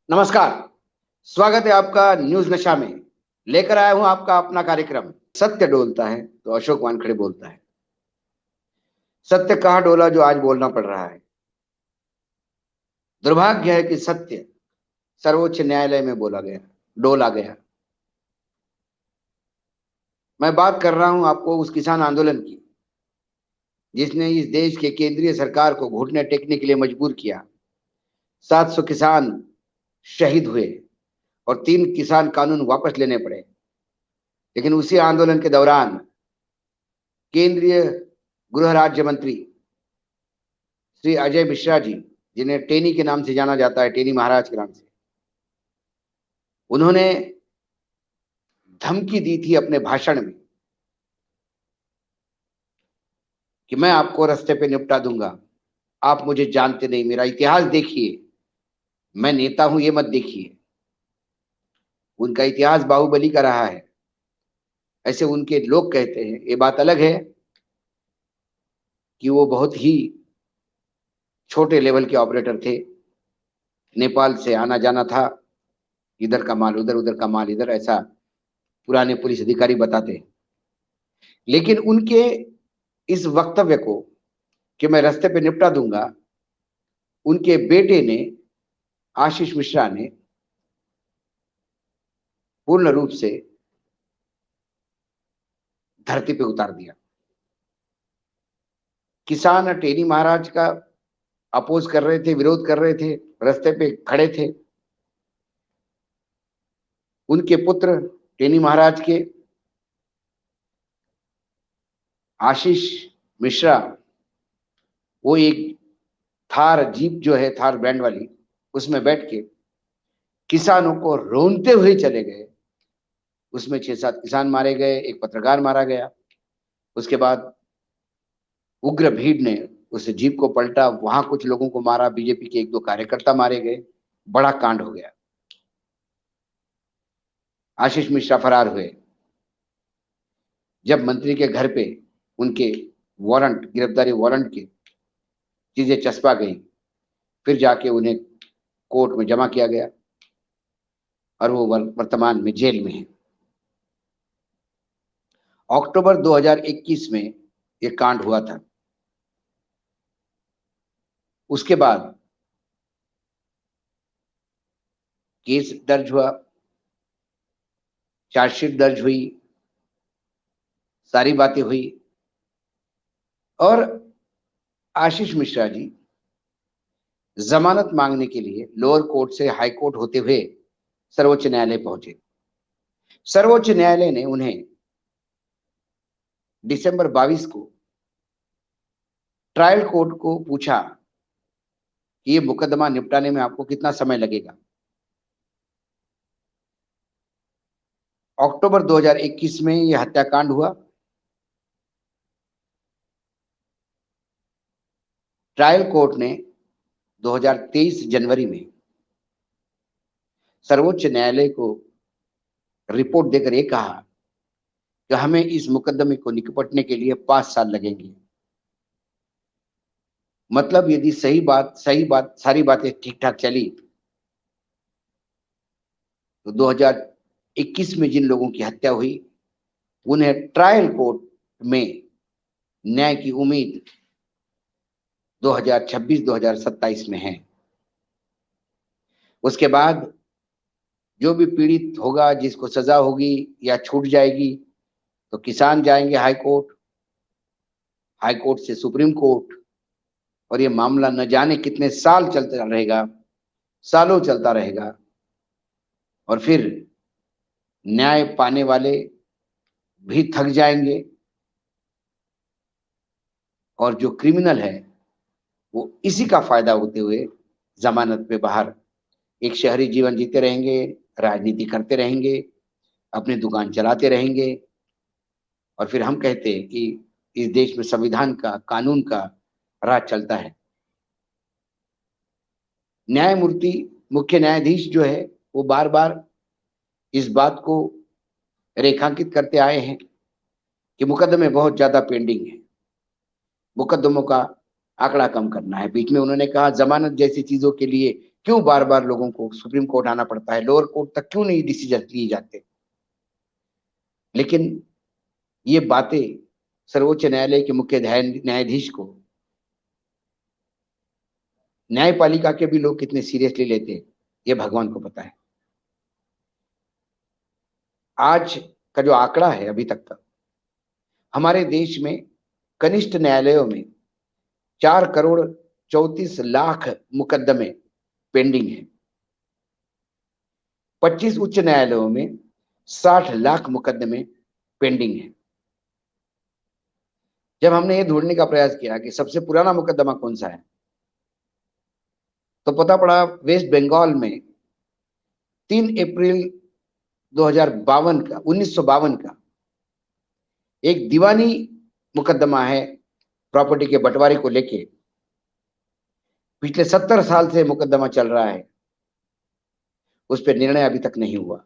नमस्कार। स्वागत है आपका न्यूज नशा में। लेकर आया हूं आपका अपना कार्यक्रम। सत्य डोलता है तो अशोक वानखेड़े बोलता है। सत्य कहाँ डोला जो आज बोलना पड़ रहा है। दुर्भाग्य है कि सत्य सर्वोच्च न्यायालय में बोला गया, डोला गया। मैं बात कर रहा हूं आपको उस किसान आंदोलन की जिसने इस देश के केंद्रीय सरकार को घुटने टेकने के लिए मजबूर किया। 700 किसान शहीद हुए और 3 किसान कानून वापस लेने पड़े। लेकिन उसी आंदोलन के दौरान केंद्रीय गृह राज्य मंत्री श्री अजय मिश्रा जी, जिन्हें टेनी के नाम से जाना जाता है, टेनी महाराज के नाम से, उन्होंने धमकी दी थी अपने भाषण में कि मैं आपको रास्ते पे निपटा दूंगा। आप मुझे जानते नहीं, मेरा इतिहास देखिए, मैं नेता हूं ये मत देखिए। उनका इतिहास बाहुबली का रहा है, ऐसे उनके लोग कहते हैं। ये बात अलग है कि वो बहुत ही छोटे लेवल के ऑपरेटर थे। नेपाल से आना जाना था, इधर का माल उधर, उधर का माल इधर, ऐसा पुराने पुलिस अधिकारी बताते हैं। लेकिन उनके इस वक्तव्य को कि मैं रास्ते पे निपटा दूंगा, उनके बेटे ने, आशीष मिश्रा ने, पूर्ण रूप से धरती पे उतार दिया। किसान टेनी महाराज का अपोज कर रहे थे, विरोध कर रहे थे, रास्ते पे खड़े थे। उनके पुत्र टेनी महाराज के, आशीष मिश्रा, वो एक थार जीप जो है, थार ब्रांड वाली, उसमें बैठ के किसानों को रोनते हुए चले गए। उसमें 6-7 किसान मारे गए, एक पत्रकार मारा गया। उसके बाद उग्र भीड़ ने उस जीप को पलटा, वहां कुछ लोगों को मारा, बीजेपी के 1-2 कार्यकर्ता मारे गए। बड़ा कांड हो गया। आशीष मिश्रा फरार हुए। जब मंत्री के घर पे उनके वारंट, गिरफ्तारी वारंट की चीजें चस्पा गई, फिर जाके उन्हें कोर्ट में जमा किया गया और वो वर्तमान में जेल में है। अक्टूबर 2021 में ये कांड हुआ था। उसके बाद केस दर्ज हुआ, चार्जशीट दर्ज हुई, सारी बातें हुई और आशीष मिश्रा जी जमानत मांगने के लिए लोअर कोर्ट से हाई कोर्ट होते हुए सर्वोच्च न्यायालय पहुंचे। सर्वोच्च न्यायालय ने उन्हें दिसंबर 22 को ट्रायल कोर्ट को पूछा कि ये मुकदमा निपटाने में आपको कितना समय लगेगा। अक्टूबर 2021 में यह हत्याकांड हुआ। ट्रायल कोर्ट ने 2023 जनवरी में सर्वोच्च न्यायालय को रिपोर्ट देकर यह कहा कि हमें इस मुकदमे को निपटने के लिए 5 साल लगेंगे। मतलब यदि सही बात सारी बातें ठीक ठाक चली तो 2021 में जिन लोगों की हत्या हुई उन्हें ट्रायल कोर्ट में न्याय की उम्मीद 2026-2027 में है। उसके बाद जो भी पीड़ित होगा, जिसको सजा होगी या छूट जाएगी, तो किसान जाएंगे हाई कोर्ट, हाई कोर्ट से सुप्रीम कोर्ट, और ये मामला न जाने कितने साल चलता रहेगा, सालों चलता रहेगा। और फिर न्याय पाने वाले भी थक जाएंगे और जो क्रिमिनल है वो इसी का फायदा होते हुए जमानत पे बाहर एक शहरी जीवन जीते रहेंगे, राजनीति करते रहेंगे, अपनी दुकान चलाते रहेंगे। और फिर हम कहते हैं कि इस देश में संविधान का, कानून का राज चलता है। न्यायमूर्ति, मुख्य न्यायाधीश जो है, वो बार बार इस बात को रेखांकित करते आए हैं कि मुकदमे बहुत ज्यादा पेंडिंग है, मुकदमों का आंकड़ा कम करना है। बीच में उन्होंने कहा जमानत जैसी चीजों के लिए क्यों बार बार लोगों को सुप्रीम कोर्ट आना पड़ता है, लोअर कोर्ट तक क्यों नहीं डिसीजन लिए जाते। लेकिन ये बातें सर्वोच्च न्यायालय के मुख्य न्यायाधीश को, न्यायपालिका के भी लोग कितने सीरियसली लेते हैं ये भगवान को पता है। आज का जो आंकड़ा है अभी तक का, हमारे देश में कनिष्ठ न्यायालयों में 4 करोड़ 34 लाख मुकदमे पेंडिंग है। 25 उच्च न्यायालयों में 60 लाख मुकदमे पेंडिंग है। जब हमने ये ढूंढने का प्रयास किया कि सबसे पुराना मुकदमा कौन सा है, तो पता पड़ा वेस्ट बंगाल में 3 अप्रैल 2052 का 1952 का एक दीवानी मुकदमा है प्रॉपर्टी के बंटवारे को लेके। पिछले 70 साल से मुकदमा चल रहा है, उस पर निर्णय अभी तक नहीं हुआ।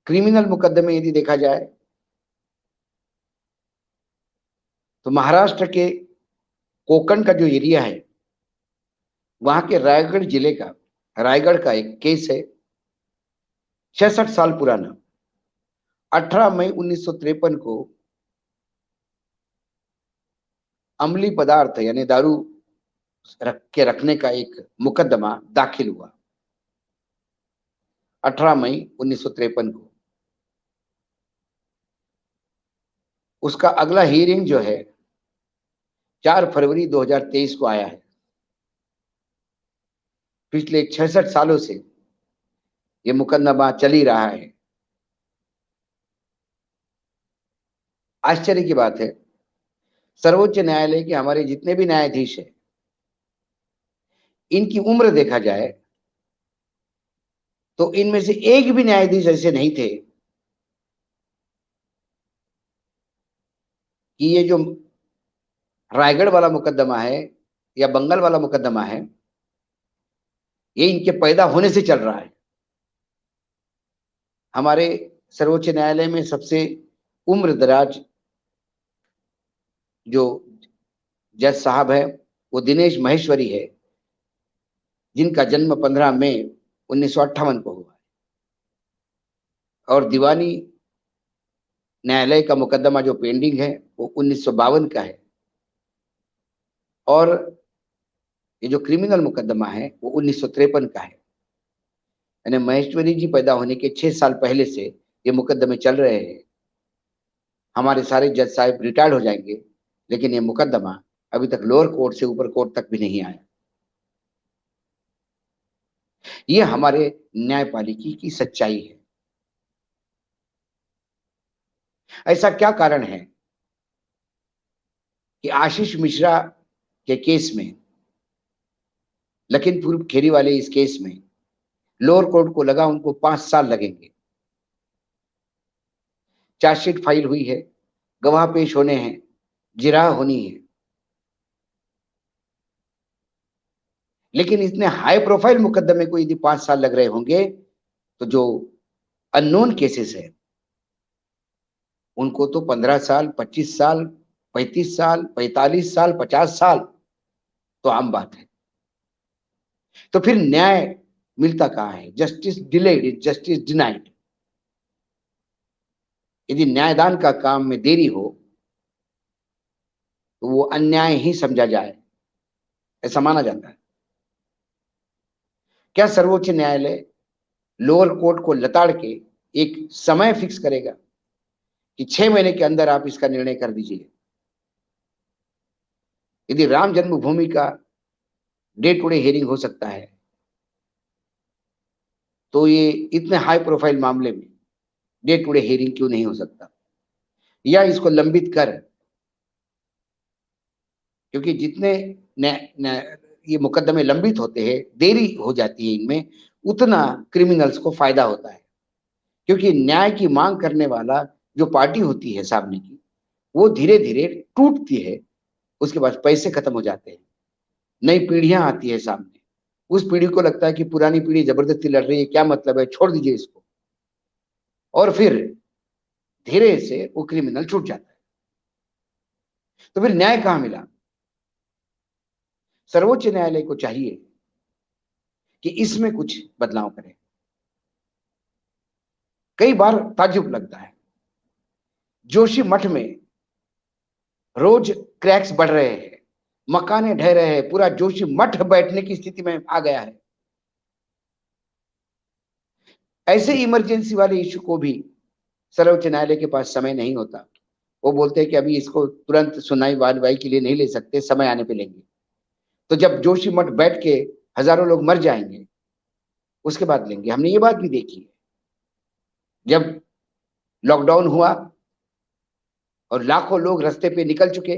क्रिमिनल मुकदमे यदि देखा जाए तो महाराष्ट्र के कोकण का जो एरिया है, वहां के रायगढ़ का एक केस है 66 साल पुराना। 18 मई 1953 को अम्लीय पदार्थ यानी दारू रखने का एक मुकदमा दाखिल हुआ 18 मई 1953 को। उसका अगला हियरिंग जो है 4 फरवरी 2023 को आया है। पिछले 66 सालों से ये मुकदमा चल ही रहा है। आश्चर्य की बात है, सर्वोच्च न्यायालय के हमारे जितने भी न्यायाधीश हैं, इनकी उम्र देखा जाए तो इनमें से एक भी न्यायाधीश ऐसे नहीं थे कि ये जो रायगढ़ वाला मुकदमा है या बंगाल वाला मुकदमा है, ये इनके पैदा होने से चल रहा है। हमारे सर्वोच्च न्यायालय में सबसे उम्र दराज जो जज साहब है वो दिनेश महेश्वरी है, जिनका जन्म 15 मई 1958 को हुआ है। और दीवानी न्यायालय का मुकदमा जो पेंडिंग है वो 1952 का है। और ये जो क्रिमिनल मुकदमा है वो 1953 का है। यानी महेश्वरी जी पैदा होने के 6 साल पहले से ये मुकदमे चल रहे हैं। हमारे सारे जज साहब रिटायर्ड हो जाएंगे, लेकिन ये मुकदमा अभी तक लोअर कोर्ट से ऊपर कोर्ट तक भी नहीं आया। ये हमारे न्यायपालिका की सच्चाई है। ऐसा क्या कारण है कि आशीष मिश्रा के केस में, लखीमपुर खीरी वाले इस केस में लोअर कोर्ट को लगा उनको 5 साल लगेंगे। चार्जशीट फाइल हुई है, गवाह पेश होने हैं, जिरह होनी है, लेकिन इतने हाई प्रोफाइल मुकदमे को यदि 5 साल लग रहे होंगे तो जो अननोन केसेस है उनको तो 15 साल, 25 साल, 35 साल, 45 साल, 50 साल तो आम बात है। तो फिर न्याय मिलता कहाँ है? Justice delayed is justice denied. यदि न्यायदान का काम में देरी हो तो वो अन्याय ही समझा जाए, ऐसा माना जाता है। क्या सर्वोच्च न्यायालय लोअर कोर्ट को लताड़ के एक समय फिक्स करेगा कि 6 महीने के अंदर आप इसका निर्णय कर दीजिए? यदि राम जन्मभूमि का डे टू डे हियरिंग हो सकता है तो ये इतने हाई प्रोफाइल मामले में डे टू डे हियरिंग क्यों नहीं हो सकता? या इसको लंबित कर, क्योंकि जितने ये मुकदमे लंबित होते हैं, देरी हो जाती है इनमें, उतना क्रिमिनल्स को फायदा होता है। क्योंकि न्याय की मांग करने वाला जो पार्टी होती है सामने की, वो धीरे धीरे टूटती है, उसके बाद पैसे खत्म हो जाते हैं, नई पीढ़ियां आती है सामने। उस पीढ़ी को लगता है कि पुरानी पीढ़ी जबरदस्ती लड़ रही है, क्या मतलब है, छोड़ दीजिए इसको, और फिर धीरे से वो क्रिमिनल छूट जाता है। तो फिर न्याय कहां मिला? सर्वोच्च न्यायालय को चाहिए कि इसमें कुछ बदलाव करें। कई बार ताज्जुब लगता है, जोशी मठ में रोज क्रैक्स बढ़ रहे हैं, मकाने ढह रहे हैं, पूरा जोशी मठ बैठने की स्थिति में आ गया है। ऐसे इमरजेंसी वाले इशू को भी सर्वोच्च न्यायालय के पास समय नहीं होता। वो बोलते हैं कि अभी इसको तुरंत सुनवाई वानवाई के लिए नहीं ले सकते, समय आने पे लेंगे। तो जब जोशी मठ बैठ के हजारों लोग मर जाएंगे, उसके बाद लेंगे। हमने ये बात भी देखी है, जब लॉकडाउन हुआ और लाखों लोग रास्ते पे निकल चुके,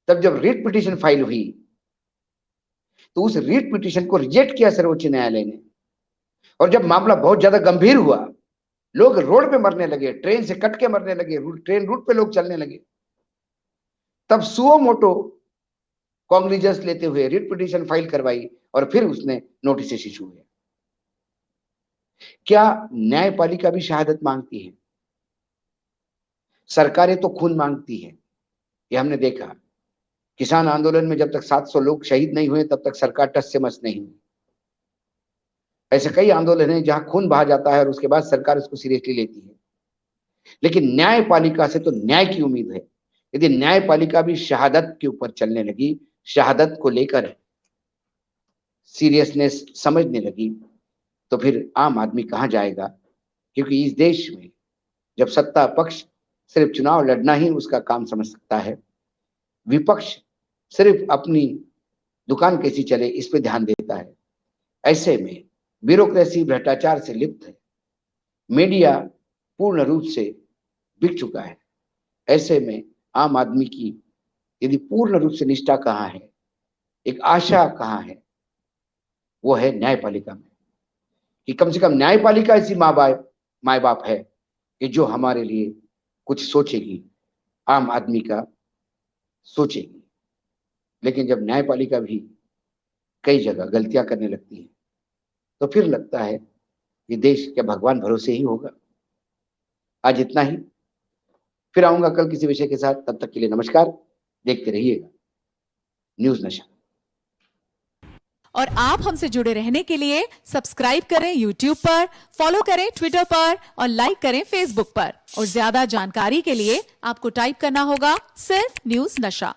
तब जब रिट पिटीशन फाइल हुई तो उस रिट पिटीशन को रिजेक्ट किया सर्वोच्च न्यायालय ने। और जब मामला बहुत ज्यादा गंभीर हुआ, लोग रोड पे मरने लगे, ट्रेन से कट के मरने लगे, ट्रेन रूट पे लोग चलने लगे, तब सुओ मोटो कॉग्निजेंस लेते हुए रिट पिटीशन फाइल करवाई और फिर उसने नोटिस इशू हुए। क्या न्यायपालिका भी शहादत मांगती है? सरकारें तो खून मांगती है, ये हमने देखा। किसान आंदोलन में जब तक 700 लोग शहीद नहीं हुए तब तक सरकार टस से मस नहीं हुई। ऐसे कई आंदोलन हैं जहां खून बहा जाता है और उसके बाद सरकार उसको सीरियसली लेती है। लेकिन न्यायपालिका से तो न्याय की उम्मीद है। यदि न्यायपालिका भी शहादत के ऊपर चलने लगी, शहादत को लेकर सीरियसनेस समझने लगी, तो फिर आम आदमी कहां जाएगा? क्योंकि इस देश में जब सत्ता पक्ष सिर्फ चुनाव लड़ना ही उसका काम समझ सकता है, विपक्ष सिर्फ अपनी दुकान कैसी चले इस पे ध्यान देता है, ऐसे में ब्यूरोक्रेसी भ्रष्टाचार से लिप्त है, मीडिया पूर्ण रूप से बिक चुका है। ऐसे में आम आदमी की यदि पूर्ण रूप से निष्ठा कहाँ है, एक आशा कहाँ है, वो है न्यायपालिका में, कि कम से कम न्यायपालिका ऐसी माँ बाप है कि जो हमारे लिए कुछ सोचेगी, आम आदमी का सोचेगी। लेकिन जब न्यायपालिका भी कई जगह गलतियां करने लगती है, तो फिर लगता है कि देश क्या भगवान भरोसे ही होगा। आज इतना ही, फिर आऊंगा कल किसी विषय के साथ। तब तक के लिए नमस्कार, देखते रहिएगा न्यूज़ नशा। और आप हमसे जुड़े रहने के लिए सब्सक्राइब करें YouTube पर, फॉलो करें Twitter पर और लाइक करें Facebook पर। और ज्यादा जानकारी के लिए आपको टाइप करना होगा सिर्फ न्यूज़ नशा।